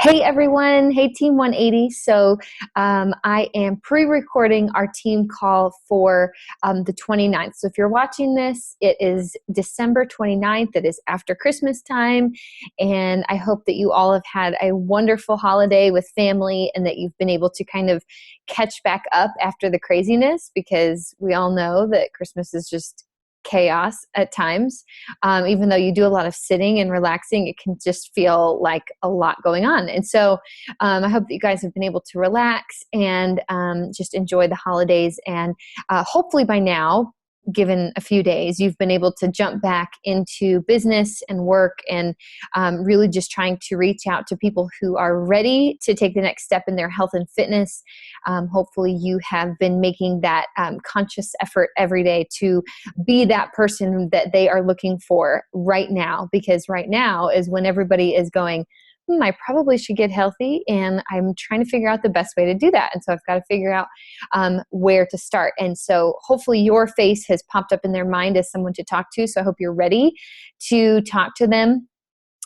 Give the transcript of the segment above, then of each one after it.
Hey everyone, hey Team 180. I am pre-recording our team call for the 29th. So if you're watching this, it is December 29th. It is after Christmas time. And I hope that you all have had a wonderful holiday with family and that you've been able to kind of catch back up after the craziness, because we all know that Christmas is just chaos at times. Even though you do a lot of sitting and relaxing, it can just feel like a lot going on. And so I hope that you guys have been able to relax and just enjoy the holidays. And hopefully by now, given a few days, you've been able to jump back into business and work and really just trying to reach out to people who are ready to take the next step in their health and fitness. Hopefully you have been making that conscious effort every day to be that person that they are looking for right now, because right now is when everybody is going, I probably should get healthy, and I'm trying to figure out the best way to do that. And so I've got to figure out where to start. And so hopefully your face has popped up in their mind as someone to talk to. So I hope you're ready to talk to them.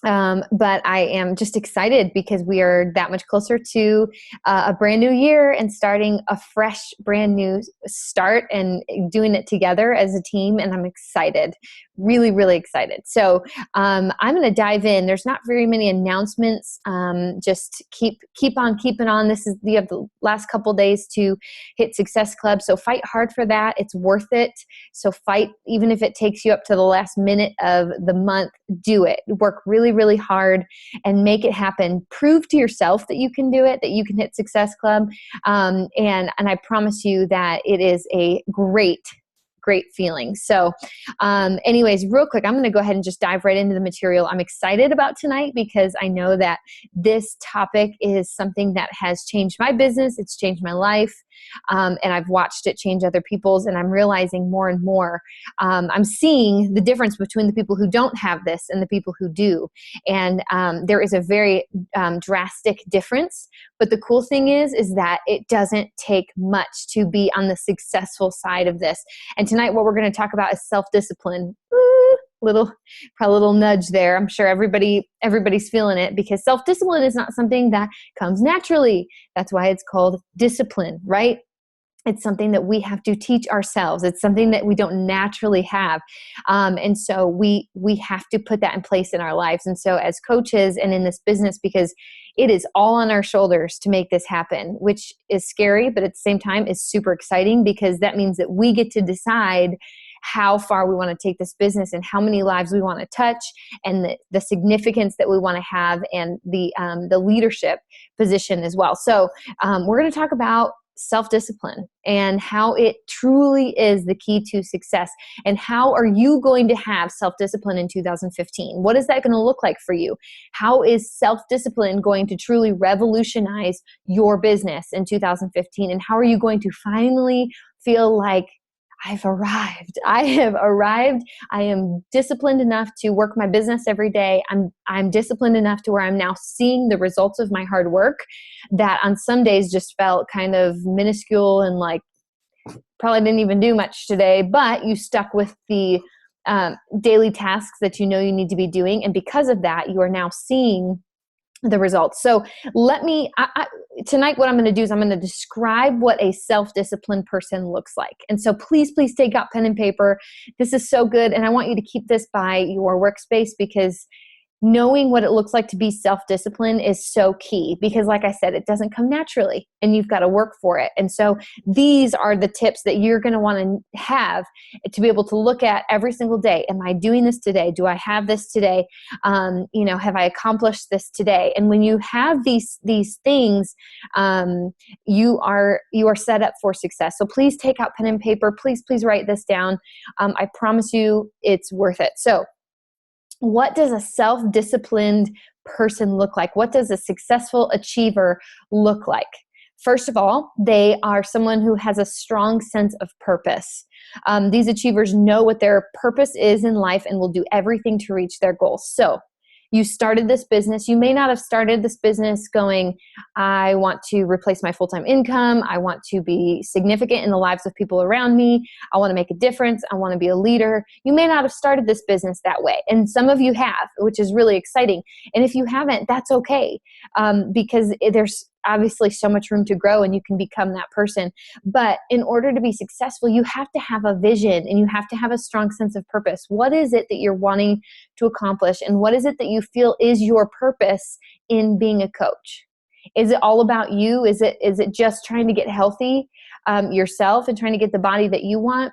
But I am just excited because we are that much closer to a brand new year and starting a fresh, brand new start and doing it together as a team. And I'm excited, really, really excited. So I'm going to dive in. There's not very many announcements. Just keep on keeping on. You have the last couple days to hit Success Club. So fight hard for that. It's worth it. So fight, even if it takes you up to the last minute of the month, do it. Work really, really hard and make it happen. Prove to yourself that you can do it, that you can hit Success Club. And I promise you that it is a great feeling. So anyways, real quick, I'm going to go ahead and just dive right into the material. I'm excited about tonight because I know that this topic is something that has changed my business. It's changed my life. And I've watched it change other people's, and I'm realizing more and more, I'm seeing the difference between the people who don't have this and the people who do. And there is a very drastic difference. But the cool thing is that it doesn't take much to be on the successful side of this. And tonight, what we're going to talk about is self-discipline. Probably a little nudge there. I'm sure everybody's feeling it, because self-discipline is not something that comes naturally. That's why it's called discipline, right? It's something that we have to teach ourselves. It's something that we don't naturally have. And so we have to put that in place in our lives. And so as coaches and in this business, because it is all on our shoulders to make this happen, which is scary, but at the same time is super exciting, because that means that we get to decide how far we want to take this business and how many lives we want to touch, and the significance that we want to have, and the leadership position as well. So we're going to talk about self-discipline and how it truly is the key to success. And how are you going to have self-discipline in 2015? What is that going to look like for you? How is self-discipline going to truly revolutionize your business in 2015? And how are you going to finally feel like, I've arrived. I have arrived. I am disciplined enough to work my business every day. I'm disciplined enough to where I'm now seeing the results of my hard work that on some days just felt kind of minuscule and like probably didn't even do much today, but you stuck with the daily tasks that you know you need to be doing. And because of that, you are now seeing the results. So tonight what I'm going to do is I'm going to describe what a self-disciplined person looks like. And so please take out pen and paper. This is so good. And I want you to keep this by your workspace, because knowing what it looks like to be self-disciplined is so key, because like I said, it doesn't come naturally and you've got to work for it. And so these are the tips that you're going to want to have to be able to look at every single day. Am I doing this today? Do I have this today? Have I accomplished this today? And when you have these things, you are set up for success. So please take out pen and paper. Please write this down. I promise you it's worth it. So what does a self-disciplined person look like? What does a successful achiever look like? First of all, they are someone who has a strong sense of purpose. These achievers know what their purpose is in life and will do everything to reach their goals. So you started this business. You may not have started this business going, I want to replace my full-time income. I want to be significant in the lives of people around me. I want to make a difference. I want to be a leader. You may not have started this business that way. And some of you have, which is really exciting. And if you haven't, that's okay. Because there's obviously so much room to grow and you can become that person. But in order to be successful, you have to have a vision and you have to have a strong sense of purpose. What is it that you're wanting to accomplish? And what is it that you feel is your purpose in being a coach? Is it all about you? Is it just trying to get healthy yourself and trying to get the body that you want?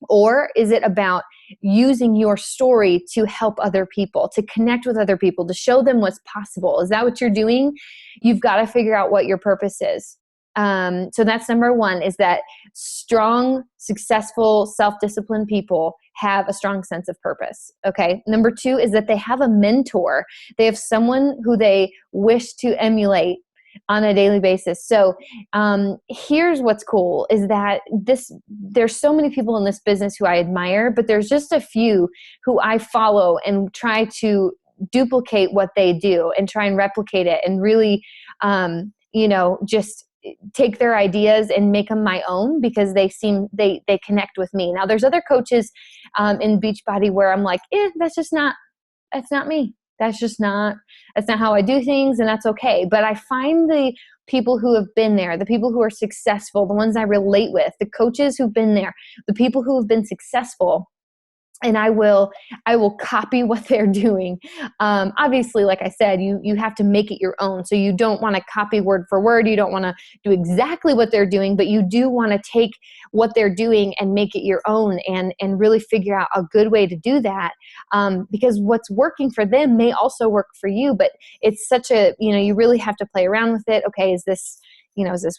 Or is it about using your story to help other people, to connect with other people, to show them what's possible? Is that what you're doing? You've got to figure out what your purpose is. So that's number one, is that strong, successful, self-disciplined people have a strong sense of purpose. Okay. Number two is that they have a mentor. They have someone who they wish to emulate on a daily basis. So here's what's cool is that there's so many people in this business who I admire, but there's just a few who I follow and try to duplicate what they do and try and replicate it and really, just take their ideas and make them my own because they connect with me. Now there's other coaches in Beachbody where I'm like, that's not me. That's not how I do things, and that's okay. But I find the people who have been there, the people who are successful, the ones I relate with, the coaches who've been there, the people who have been successful, and I will copy what they're doing. Obviously, like I said, you have to make it your own. So you don't want to copy word for word. You don't want to do exactly what they're doing, but you do want to take what they're doing and make it your own and really figure out a good way to do that. Because what's working for them may also work for you, but it's such you really have to play around with it. Okay, is this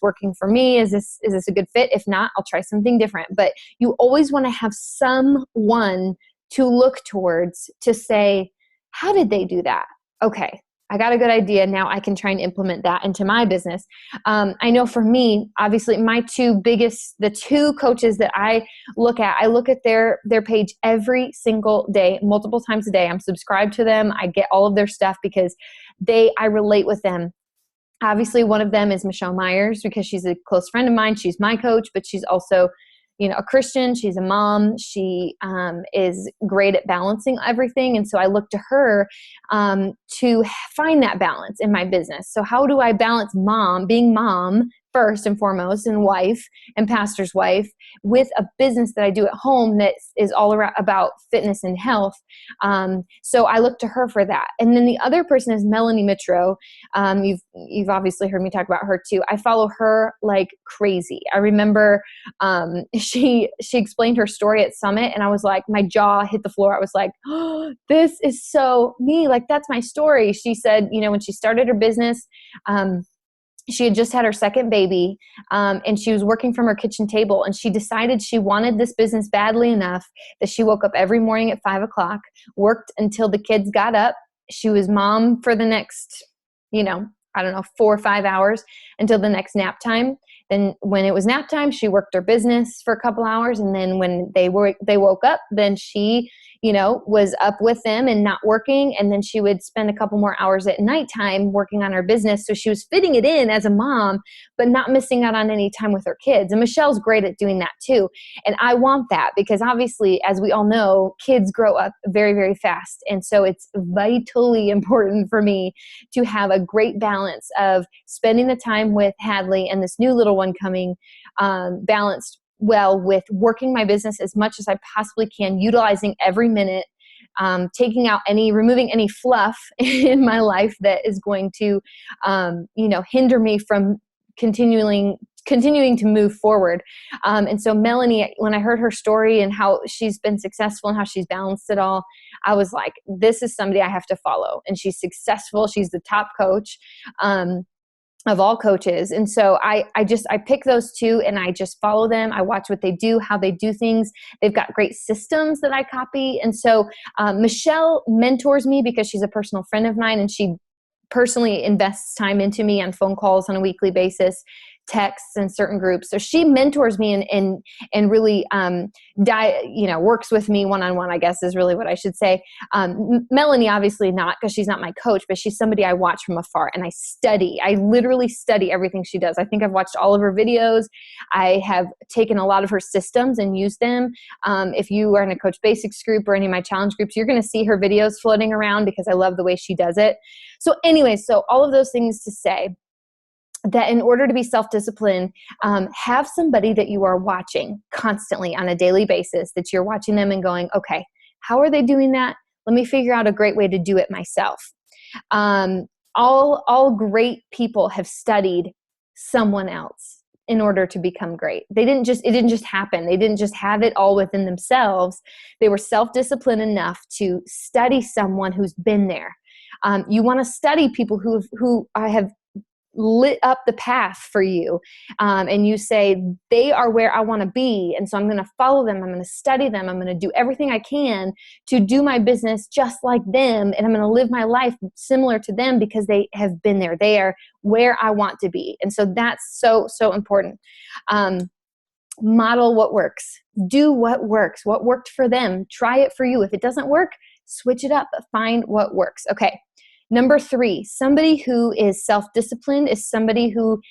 working for me? Is this a good fit? If not, I'll try something different. But you always want to have someone to look towards to say, how did they do that? Okay, I got a good idea. Now I can try and implement that into my business. I know for me, obviously the two coaches that I look at their page every single day, multiple times a day. I'm subscribed to them. I get all of their stuff because I relate with them. Obviously, one of them is Michelle Myers because she's a close friend of mine. She's my coach, but she's also, a Christian. She's a mom. She is great at balancing everything. And so I look to her to find that balance in my business. So how do I balance being mom first and foremost, and wife and pastor's wife, with a business that I do at home that is all around about fitness and health. So I look to her for that. And then the other person is Melanie Mitro. You've obviously heard me talk about her too. I follow her like crazy. I remember she explained her story at Summit, and I was like, my jaw hit the floor. I was like, oh, this is so me. Like, that's my story. She said, when she started her business, she had just had her second baby, and she was working from her kitchen table, and she decided she wanted this business badly enough that she woke up every morning at 5:00, worked until the kids got up. She was mom for the next, 4 or 5 hours until the next nap time. Then when it was nap time, she worked her business for a couple hours. And then when they woke up, then she, was up with them and not working. And then she would spend a couple more hours at nighttime working on her business. So she was fitting it in as a mom, but not missing out on any time with her kids. And Michelle's great at doing that too. And I want that because obviously, as we all know, kids grow up very, very fast. And so it's vitally important for me to have a great balance of spending the time with Hadley and this new little one coming, balanced well with working my business as much as I possibly can, utilizing every minute, removing any fluff in my life that is going to, hinder me from continuing to move forward. And so Melanie, when I heard her story and how she's been successful and how she's balanced it all, I was like, this is somebody I have to follow. And she's successful. She's the top coach of all coaches. And so I pick those two and I just follow them. I watch what they do, how they do things. They've got great systems that I copy. And so Michelle mentors me because she's a personal friend of mine and she personally invests time into me on phone calls on a weekly basis texts in certain groups. So she mentors me and really works with me one-on-one, I guess is really what I should say. Melanie, obviously not, because she's not my coach, but she's somebody I watch from afar, and I literally study everything she does. I think I've watched all of her videos. I have taken a lot of her systems and used them. If you are in a Coach Basics group or any of my challenge groups, you're going to see her videos floating around because I love the way she does it. So anyway, so all of those things to say that in order to be self-disciplined, have somebody that you are watching constantly on a daily basis, that you're watching them and going, okay, how are they doing that? Let me figure out a great way to do it myself. All great people have studied someone else in order to become great. It didn't just happen. They didn't just have it all within themselves. They were self-disciplined enough to study someone who's been there. You want to study people who have lit up the path for you. And you say, they are where I want to be. And so I'm going to follow them. I'm going to study them. I'm going to do everything I can to do my business just like them. And I'm going to live my life similar to them because they have been there. They are where I want to be. And so that's so, so important. Model what works. Do what works. What worked for them. Try it for you. If it doesn't work, switch it up. Find what works. Okay. Number 3, somebody who is self-disciplined is somebody who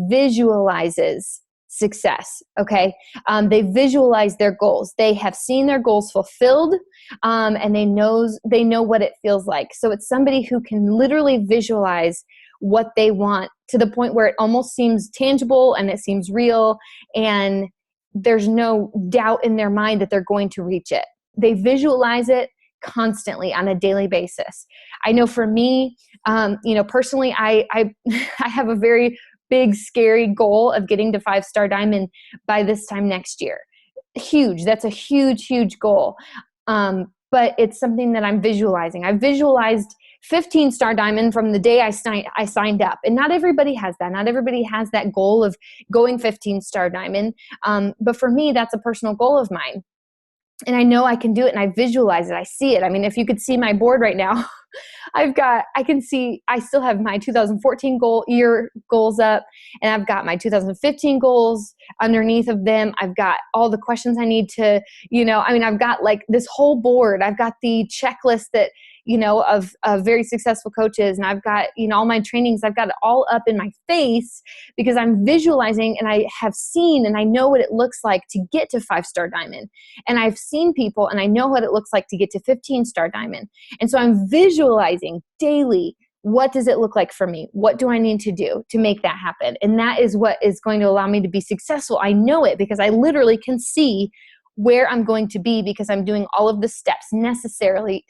visualizes success, okay? They visualize their goals. They have seen their goals fulfilled, and they know what it feels like. So it's somebody who can literally visualize what they want to the point where it almost seems tangible and it seems real, and there's no doubt in their mind that they're going to reach it. They visualize it constantly on a daily basis. I know for me, personally, I have a very big, scary goal of getting to 5-star diamond by this time next year. Huge. That's a huge, huge goal. But it's something that I'm visualizing. I visualized 15-star diamond from the day I signed up. And not everybody has that. Not everybody has that goal of going 15-star diamond. But for me, that's a personal goal of mine. And I know I can do it, and I visualize it. I see it. I mean, if you could see my board right now, I still have my 2014 year goals up, and I've got my 2015 goals underneath of them. I've got all the questions I need to, I've got like this whole board. I've got the checklist that, of very successful coaches. And I've got, all my trainings, I've got it all up in my face because I'm visualizing, and I have seen, and I know what it looks like to get to 5-star diamond. And I've seen people, and I know what it looks like to get to 15-star diamond. And so I'm visualizing daily, what does it look like for me? What do I need to do to make that happen? And that is what is going to allow me to be successful. I know it because I literally can see where I'm going to be because I'm doing all of the steps necessary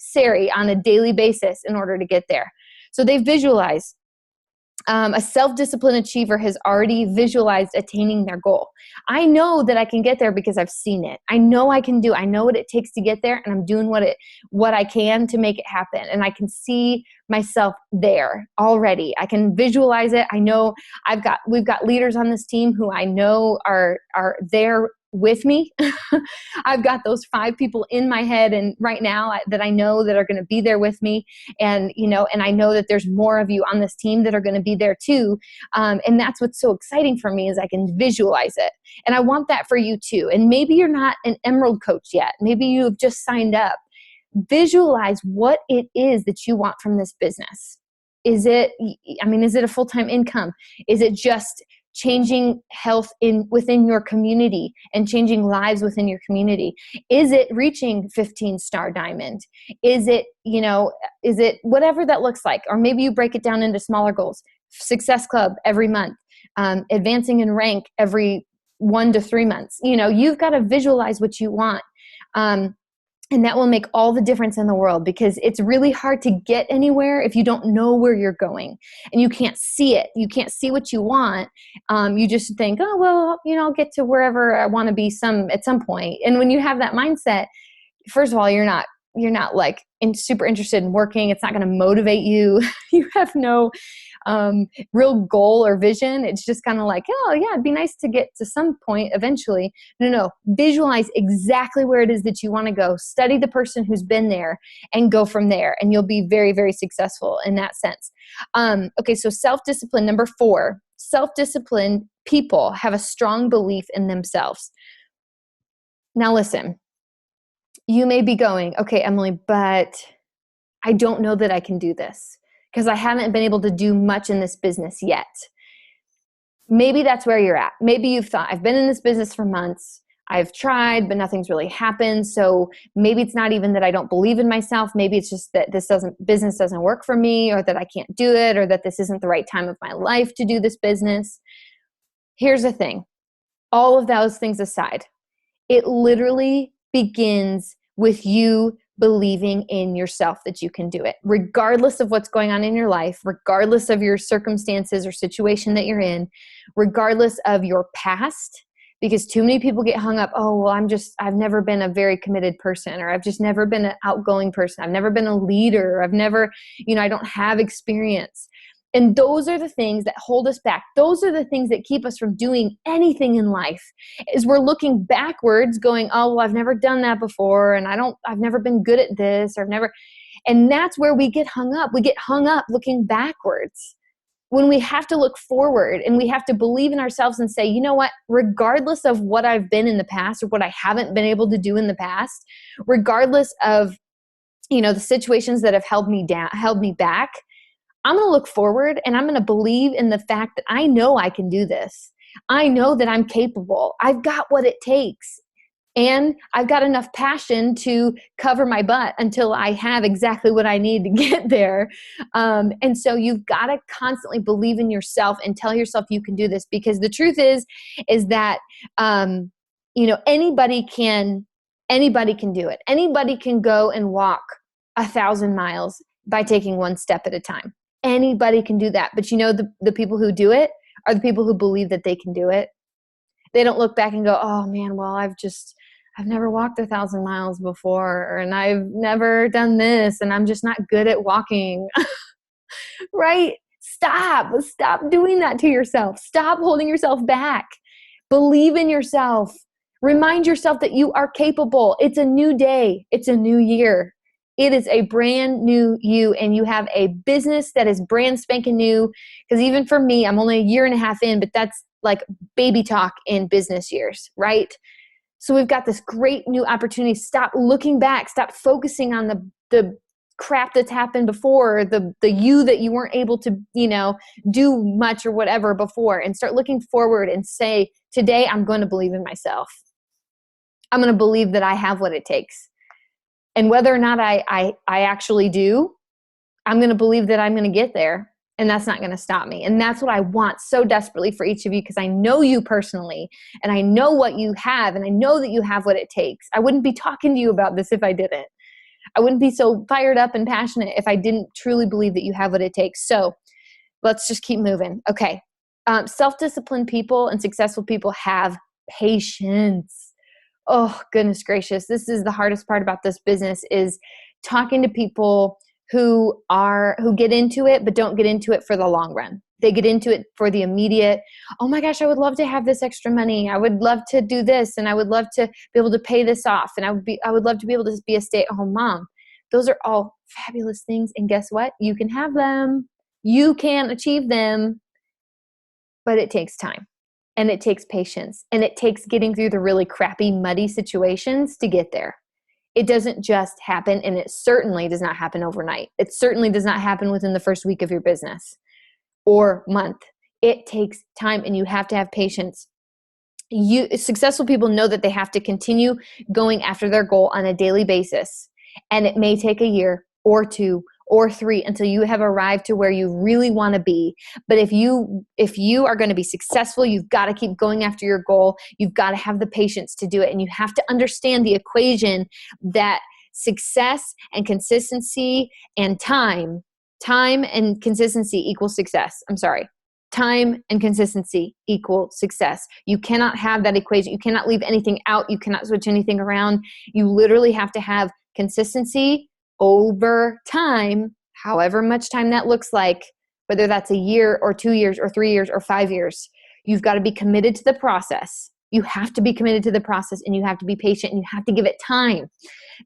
on a daily basis in order to get there. So they visualize. A self-disciplined achiever has already visualized attaining their goal. I know that I can get there because I've seen it. I know I can do. I know what it takes to get there, and I'm doing what I can to make it happen. And I can see myself there already. I can visualize it. I know we've got leaders on this team who I know are there with me. I've got those 5 people in my head and right now that I know that are going to be there with me. And, and I know that there's more of you on this team that are going to be there too. And that's what's so exciting for me is I can visualize it. And I want that for you too. And maybe you're not an Emerald coach yet. Maybe you've just signed up. Visualize what it is that you want from this business. Is it a full-time income? Is it just changing health within your community and changing lives within your community? Is it reaching 15-star diamond? Is it whatever that looks like? Or maybe you break it down into smaller goals. Success Club every month, advancing in rank every 1 to 3 months. You've got to visualize what you want. And that will make all the difference in the world because it's really hard to get anywhere if you don't know where you're going and you can't see it. You can't see what you want. You just think, oh, well, I'll get to wherever I want to be at some point. And when you have that mindset, first of all, you're not like super interested in working. It's not going to motivate you. You have no real goal or vision. It's just kind of like, oh yeah, it'd be nice to get to some point eventually. No. Visualize exactly where it is that you want to go. Study the person who's been there and go from there. And you'll be very, very successful in that sense. Okay. So self-discipline, number 4. self-disciplined people have a strong belief in themselves. Now listen, you may be going, okay, Emily, but I don't know that I can do this because I haven't been able to do much in this business yet. Maybe that's where you're at. Maybe you've thought, I've been in this business for months. I've tried, but nothing's really happened. So maybe it's not even that I don't believe in myself. Maybe it's just that business doesn't work for me, or that I can't do it, or that this isn't the right time of my life to do this business. Here's the thing. All of those things aside, it literally begins with you believing in yourself that you can do it, regardless of what's going on in your life, regardless of your circumstances or situation that you're in, regardless of your past. Because too many people get hung up, oh, well, I've never been a very committed person, or I've just never been an outgoing person. I've never been a leader. I've never, I don't have experience. And those are the things that hold us back. Those are the things that keep us from doing anything in life, is we're looking backwards going, oh, well, I've never done that before. And I've never been good at this, or and that's where we get hung up. We get hung up looking backwards, when we have to look forward, and we have to believe in ourselves and say, you know what, regardless of what I've been in the past, or what I haven't been able to do in the past, regardless of, the situations that have held me back, I'm going to look forward, and I'm going to believe in the fact that I know I can do this. I know that I'm capable. I've got what it takes. And I've got enough passion to cover my butt until I have exactly what I need to get there. And so you've got to constantly believe in yourself and tell yourself you can do this, because the truth is that, anybody can do it. Anybody can go and walk 1,000 miles by taking one step at a time. Anybody can do that. But the people who do it are the people who believe that they can do it. They don't look back and go, oh man, well, I've never walked 1,000 miles before, and I've never done this, and I'm just not good at walking. Right? Stop doing that to yourself. Stop holding yourself back. Believe in yourself. Remind yourself that you are capable. It's a new day. It's a new year. It is a brand new you, and you have a business that is brand spanking new. Because even for me, I'm only a year and a half in, but that's like baby talk in business years, right? So we've got this great new opportunity. Stop looking back. Stop focusing on the crap that's happened before, the you that you weren't able to, do much or whatever before, and start looking forward and say, today I'm going to believe in myself. I'm going to believe that I have what it takes. And whether or not I actually do, I'm going to believe that I'm going to get there. And that's not going to stop me. And that's what I want so desperately for each of you, because I know you personally, and I know what you have, and I know that you have what it takes. I wouldn't be talking to you about this if I didn't. I wouldn't be so fired up and passionate if I didn't truly believe that you have what it takes. So let's just keep moving. Okay. Self-disciplined people and successful people have patience. Oh, goodness gracious. This is the hardest part about this business, is talking to people who get into it, but don't get into it for the long run. They get into it for the immediate, oh my gosh, I would love to have this extra money. I would love to do this, and I would love to be able to pay this off, and I would love to be able to be a stay-at-home mom. Those are all fabulous things, and guess what? You can have them. You can achieve them, but it takes time, and it takes patience, and it takes getting through the really crappy, muddy situations to get there. It doesn't just happen, and it certainly does not happen overnight. It certainly does not happen within the first week of your business or month. It takes time, and you have to have patience. Successful people know that they have to continue going after their goal on a daily basis, and it may take a year or 2 or 3 until you have arrived to where you really want to be. But if you are going to be successful, you've got to keep going after your goal. You've got to have the patience to do it. And you have to understand the equation that success and consistency and time and consistency equals success. I'm sorry. Time and consistency equal success. You cannot have that equation. You cannot leave anything out. You cannot switch anything around. You literally have to have consistency over time, however much time that looks like, whether that's a year or 2 years or 3 years or 5 years. You've got to be committed to the process. You have to be committed to the process, and you have to be patient, and you have to give it time.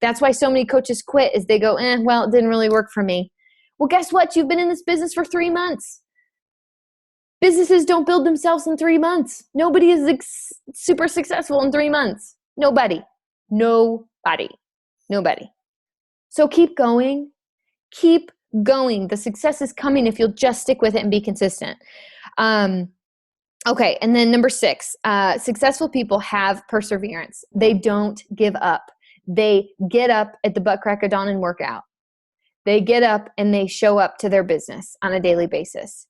That's why so many coaches quit, is they go, well, it didn't really work for me. Well, guess what? You've been in this business for 3 months. Businesses don't build themselves in 3 months. Nobody is super successful in 3 months. Nobody. So keep going. Keep going. The success is coming if you'll just stick with it and be consistent. Okay, and then number 6, successful people have perseverance. They don't give up. They get up at the butt crack of dawn and work out. They get up and they show up to their business on a daily basis.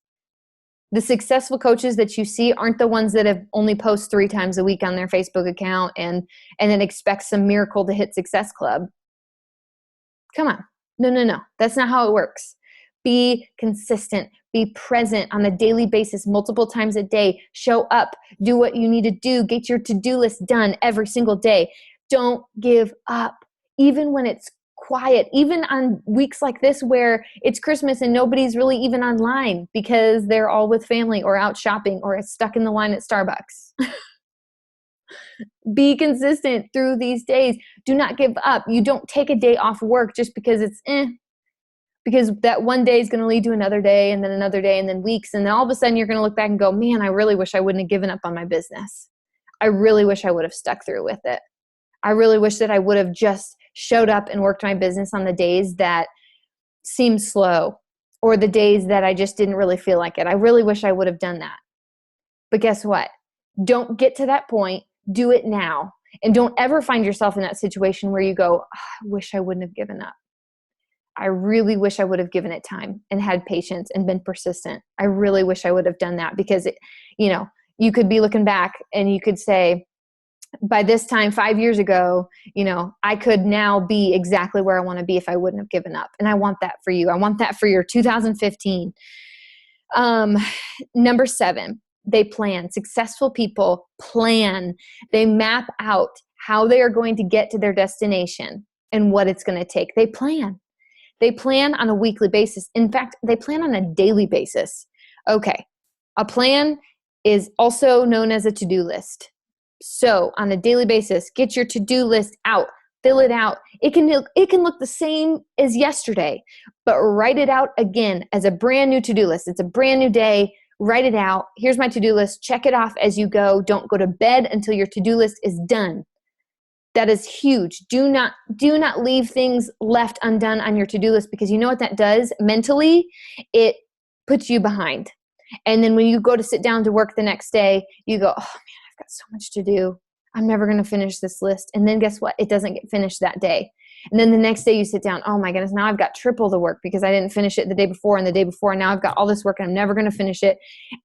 The successful coaches that you see aren't the ones that have only post 3 times a week on their Facebook account and then expect some miracle to hit Success Club. Come on. No. That's not how it works. Be consistent. Be present on a daily basis, multiple times a day. Show up. Do what you need to do. Get your to-do list done every single day. Don't give up. Even when it's quiet, even on weeks like this where it's Christmas and nobody's really even online because they're all with family or out shopping or stuck in the line at Starbucks. Be consistent through these days. Do not give up. You don't take a day off work just because it's because that one day is going to lead to another day and then another day and then weeks. And then all of a sudden you're going to look back and go, man, I really wish I wouldn't have given up on my business. I really wish I would have stuck through with it. I really wish that I would have just showed up and worked my business on the days that seemed slow or the days that I just didn't really feel like it. I really wish I would have done that. But guess what? Don't get to that point. Do it now. And don't ever find yourself in that situation where you go, oh, I wish I wouldn't have given up. I really wish I would have given it time and had patience and been persistent. I really wish I would have done that because, you could be looking back and you could say, by this time, 5 years ago, I could now be exactly where I want to be if I wouldn't have given up. And I want that for you. I want that for your 2015. Number 7, they plan. Successful people plan. They map out how they are going to get to their destination and what it's going to take. They plan. They plan on a weekly basis. In fact, they plan on a daily basis. Okay. A plan is also known as a to-do list. So on a daily basis, get your to-do list out, fill it out. It can look the same as yesterday, but write it out again as a brand new to-do list. It's a brand new day. Write it out. Here's my to-do list. Check it off as you go. Don't go to bed until your to-do list is done. That is huge. Do not leave things left undone on your to-do list because you know what that does mentally? It puts you behind. And then when you go to sit down to work the next day, you go, oh man, I've got so much to do. I'm never going to finish this list. And then guess what? It doesn't get finished that day. And then the next day you sit down, oh my goodness, now I've got triple the work because I didn't finish it the day before and the day before. And now I've got all this work and I'm never going to finish it.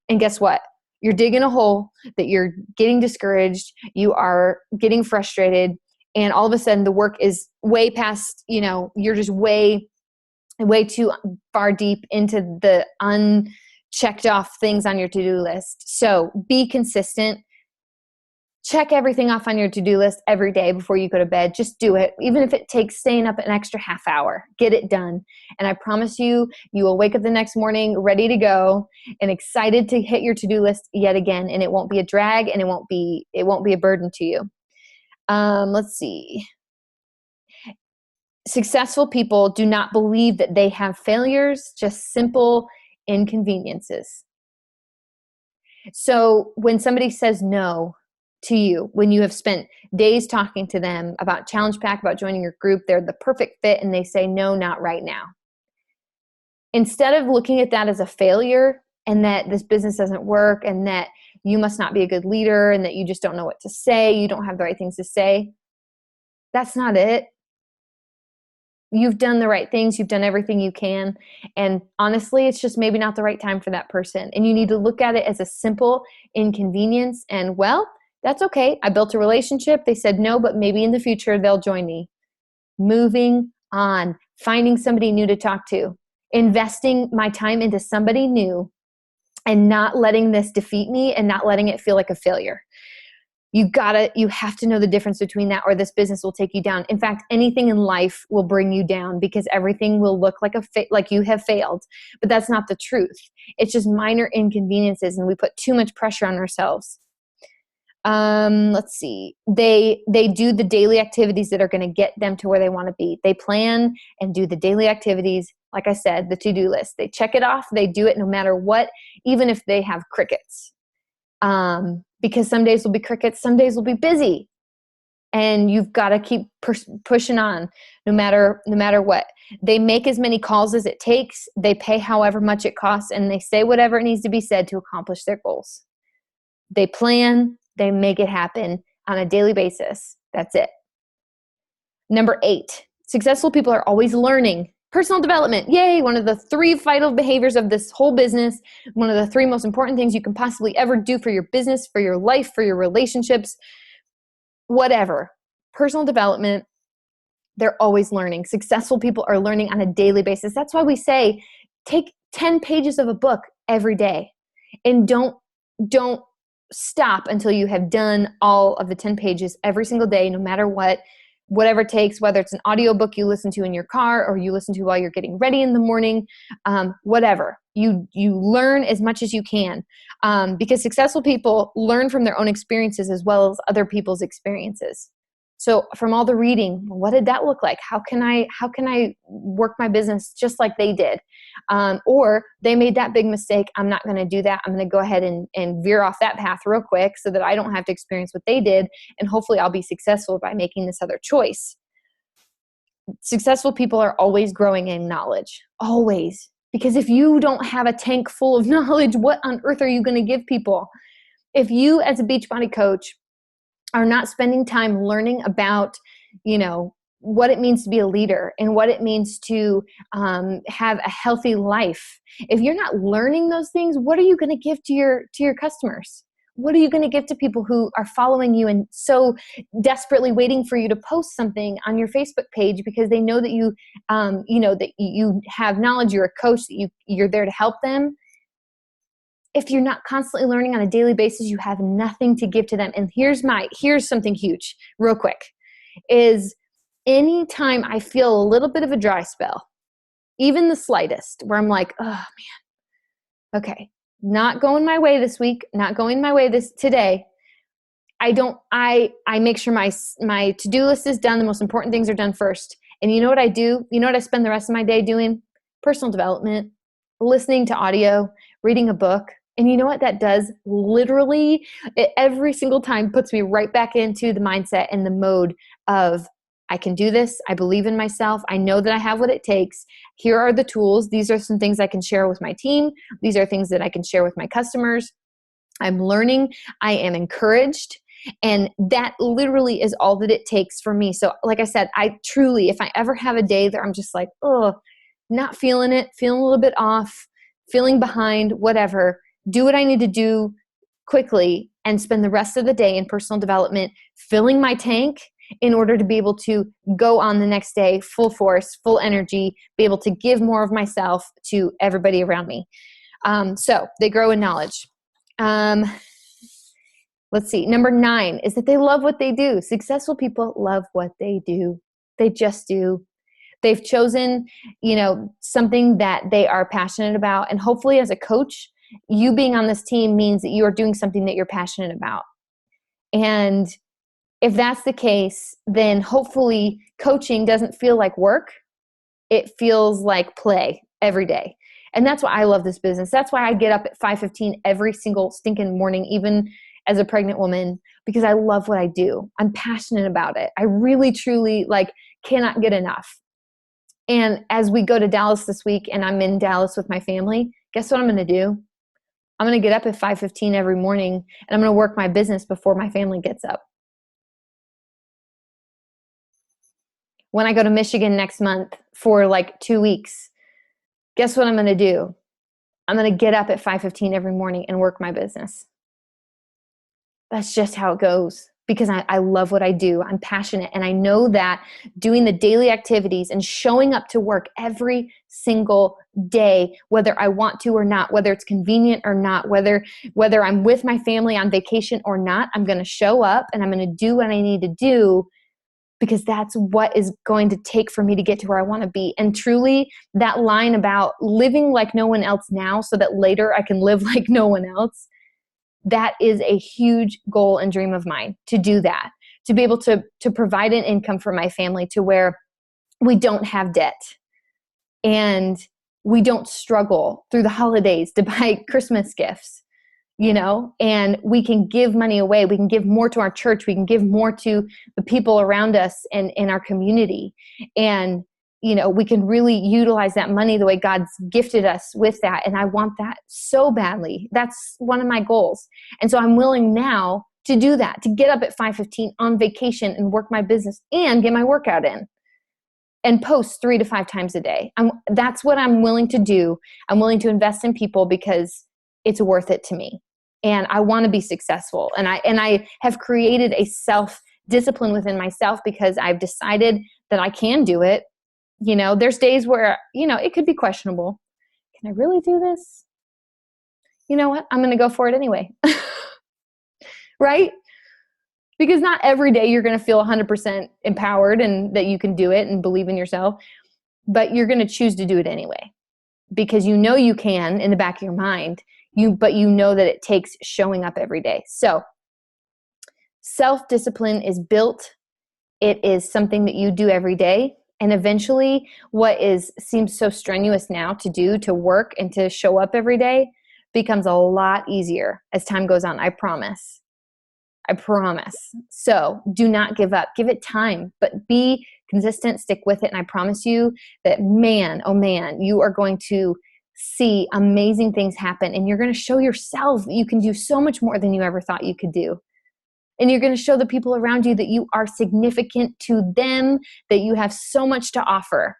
And guess what? You're digging a hole that you're getting discouraged. You are getting frustrated. And all of a sudden the work is way past, you're just way too far deep into the unchecked off things on your to-do list. So be consistent. Check everything off on your to-do list every day before you go to bed. Just do it. Even if it takes staying up an extra half hour, get it done. And I promise you, you will wake up the next morning ready to go and excited to hit your to-do list yet again. And it won't be a drag and it won't be a burden to you. Let's see. Successful people do not believe that they have failures, just simple inconveniences. So when somebody says no to you, when you have spent days talking to them about Challenge Pack, about joining your group, they're the perfect fit, and they say, no, not right now. Instead of looking at that as a failure and that this business doesn't work and that you must not be a good leader and that you just don't know what to say, you don't have the right things to say, that's not it. You've done the right things. You've done everything you can. And honestly, it's just maybe not the right time for that person. And you need to look at it as a simple inconvenience. And well, that's okay. I built a relationship. They said no, but maybe in the future they'll join me. Moving on, finding somebody new to talk to, investing my time into somebody new and not letting this defeat me and not letting it feel like a failure. You have to know the difference between that or this business will take you down. In fact, anything in life will bring you down because everything will look like you have failed. But that's not the truth. It's just minor inconveniences and we put too much pressure on ourselves. Let's see. They do the daily activities that are going to get them to where they want to be. They plan and do the daily activities. Like I said, the to-do list. They check it off. They do it no matter what, even if they have crickets. Because some days will be crickets, some days will be busy, and you've got to keep pushing on no matter what. They make as many calls as it takes. They pay however much it costs, and they say whatever it needs to be said to accomplish their goals. They plan, they make it happen on a daily basis. That's it. Number 8, successful people are always learning. Personal development, yay, one of the 3 vital behaviors of this whole business, one of the 3 most important things you can possibly ever do for your business, for your life, for your relationships, whatever. Personal development, they're always learning. Successful people are learning on a daily basis. That's why we say take 10 pages of a book every day, and don't stop until you have done all of the 10 pages every single day, no matter what. Whatever it takes, whether it's an audiobook you listen to in your car or you listen to while you're getting ready in the morning, whatever. You learn as much as you can, because successful people learn from their own experiences as well as other people's experiences. So from all the reading, what did that look like? How can I work my business just like they did? Or they made that big mistake. I'm not going to do that. I'm going to go ahead and veer off that path real quick so that I don't have to experience what they did. And hopefully I'll be successful by making this other choice. Successful people are always growing in knowledge, always. Because if you don't have a tank full of knowledge, what on earth are you going to give people? If you as a Beachbody coach are not spending time learning about, what it means to be a leader and what it means to have a healthy life. If you're not learning those things, what are you going to give to your customers? What are you going to give to people who are following you and so desperately waiting for you to post something on your Facebook page because they know that that you have knowledge, you're a coach, that you're there to help them? If you're not constantly learning on a daily basis, you have nothing to give to them. And here's something huge, real quick, is anytime I feel a little bit of a dry spell, even the slightest, where I'm like, oh man, okay, not going my way this week, not going my way today. I make sure my to-do list is done. The most important things are done first. And you know what I do? You know what I spend the rest of my day doing? Personal development, listening to audio, reading a book. And you know what that does? Literally, every single time puts me right back into the mindset and the mode of, I can do this. I believe in myself. I know that I have what it takes. Here are the tools. These are some things I can share with my team. These are things that I can share with my customers. I'm learning. I am encouraged. And that literally is all that it takes for me. So like I said, I truly, if I ever have a day that I'm just like, oh, not feeling it, feeling a little bit off, feeling behind, whatever, do what I need to do quickly and spend the rest of the day in personal development, filling my tank in order to be able to go on the next day full force, full energy, be able to give more of myself to everybody around me. So they grow in knowledge. Let's see. Number 9 is that they love what they do. Successful people love what they do. They just do. They've chosen, something that they are passionate about. And hopefully as a coach, you being on this team means that you are doing something that you're passionate about. And if that's the case, then hopefully coaching doesn't feel like work. It feels like play every day. And that's why I love this business. That's why I get up at 5:15 every single stinking morning, even as a pregnant woman, because I love what I do. I'm passionate about it. I really, truly cannot get enough. And as we go to Dallas this week and I'm in Dallas with my family, guess what I'm going to do? I'm going to get up at 5:15 every morning and I'm going to work my business before my family gets up. When I go to Michigan next month for 2 weeks, guess what I'm going to do? I'm going to get up at 5:15 every morning and work my business. That's just how it goes because I love what I do. I'm passionate. And I know that doing the daily activities and showing up to work every single day, whether I want to or not, whether it's convenient or not, whether I'm with my family on vacation or not, I'm going to show up and I'm going to do what I need to do because that's what is going to take for me to get to where I want to be. And truly, that line about living like no one else now so that later I can live like no one else, that is a huge goal and dream of mine, to do that, to be able to provide an income for my family to where we don't have debt and we don't struggle through the holidays to buy Christmas gifts, and we can give money away. We can give more to our church. We can give more to the people around us and in our community. And, we can really utilize that money the way God's gifted us with that. And I want that so badly. That's one of my goals. And so I'm willing now to do that, to get up at 5:15 on vacation and work my business and get my workout in and post 3 to 5 times a day. That's what I'm willing to do. I'm willing to invest in people because it's worth it to me. And I want to be successful. And I have created a self-discipline within myself because I've decided that I can do it. There's days where, it could be questionable. Can I really do this? You know what? I'm going to go for it anyway. Right? Because not every day you're going to feel 100% empowered and that you can do it and believe in yourself, but you're going to choose to do it anyway because you can in the back of your mind, but you know that it takes showing up every day. So self-discipline is built. It is something that you do every day. And eventually what seems so strenuous now to do, to work and to show up every day, becomes a lot easier as time goes on. I promise. So do not give up. Give it time, but be consistent, stick with it. And I promise you that, oh man, you are going to see amazing things happen. And you're going to show yourself that you can do so much more than you ever thought you could do. And you're going to show the people around you that you are significant to them, that you have so much to offer.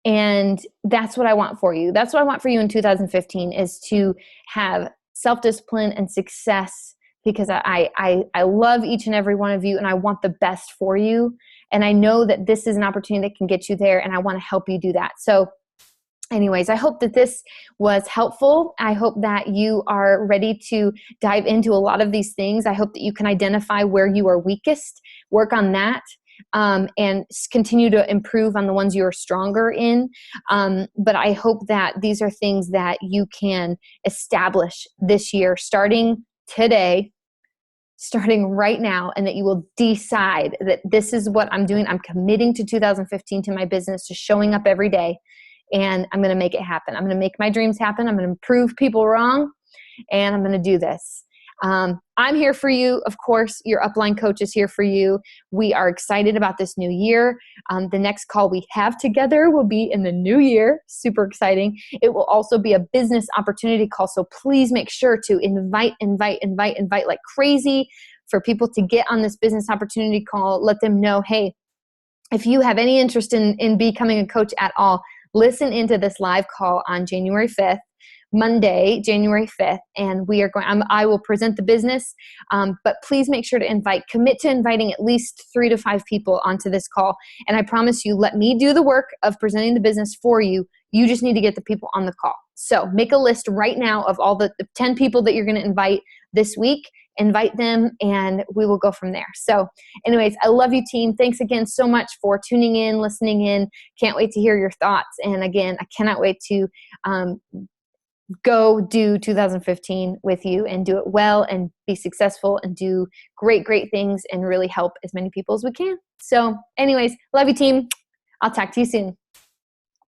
And that's what I want for you. That's what I want for you in 2015 is to have self-discipline and success, because I love each and every one of you and I want the best for you. And I know that this is an opportunity that can get you there and I want to help you do that. So anyways, I hope that this was helpful. I hope that you are ready to dive into a lot of these things. I hope that you can identify where you are weakest, work on that, and continue to improve on the ones you are stronger in. But I hope that these are things that you can establish this year, starting today, starting right now, and that you will decide that this is what I'm doing. I'm committing to 2015 to my business, to showing up every day. And I'm going to make it happen. I'm going to make my dreams happen. I'm going to prove people wrong, and I'm going to do this. I'm here for you. Of course, your upline coach is here for you. We are excited about this new year. The next call we have together will be in the new year. Super exciting. It will also be a business opportunity call. So please make sure to invite like crazy for people to get on this business opportunity call. Let them know, hey, if you have any interest in becoming a coach at all, listen into this live call on January 5th, Monday, January 5th, and I will present the business, but please make sure to commit to inviting at least 3 to 5 people onto this call. And I promise you, let me do the work of presenting the business for you. You just need to get the people on the call. So make a list right now of all the 10 people that you're going to invite this week. Invite them and we will go from there. So anyways, I love you, team. Thanks again so much for tuning in, listening in. Can't wait to hear your thoughts. And again, I cannot wait to go do 2015 with you and do it well and be successful and do great things and really help as many people as we can. So anyways, love you, team. I'll talk to you soon.